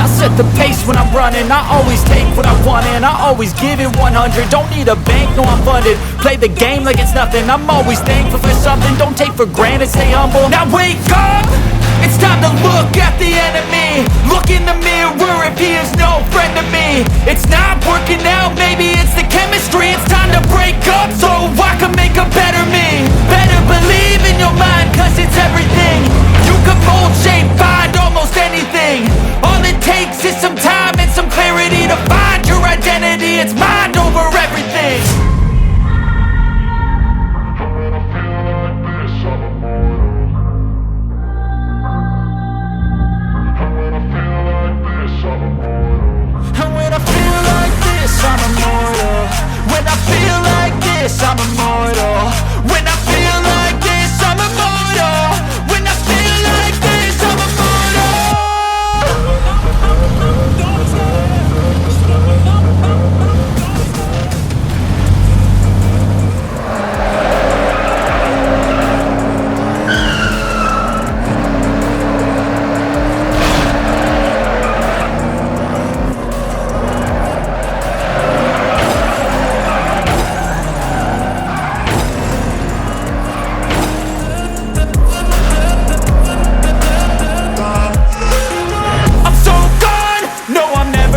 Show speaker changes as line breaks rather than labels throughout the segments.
I set the pace when I'm running, I always take what I want and I always give it 100. Don't need a bank, no I'm funded. Play the game like it's nothing, I'm always thankful for something. Don't take for granted, stay humble. Now wake up, it's time to look at the enemy. Look in the mirror if he is no friend to me. It's not working out, maybe it's the chemistry. It's time to break up so I can make a better me. Better believe in your mind, cause it's everything. You can mold, shape, find almost anything. All it takes is some time and some clarity to find your identity. It's mind over everything. I'm immortal. When I feel like this, I'm immortal. When I feel like this, I'm immortal. When I feel like this, I'm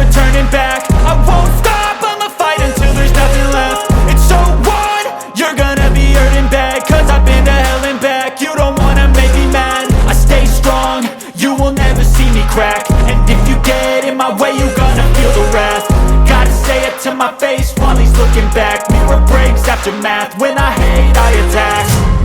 turning back. I won't stop, I'ma fight until there's nothing left. It's so on, you're gonna be hurting bad, cause I've been to hell and back. You don't wanna make me mad, I stay strong, you will never see me crack. And if you get in my way, you're gonna feel the wrath. Gotta say it to my face while he's looking back. Mirror breaks after math, when I hate I attack.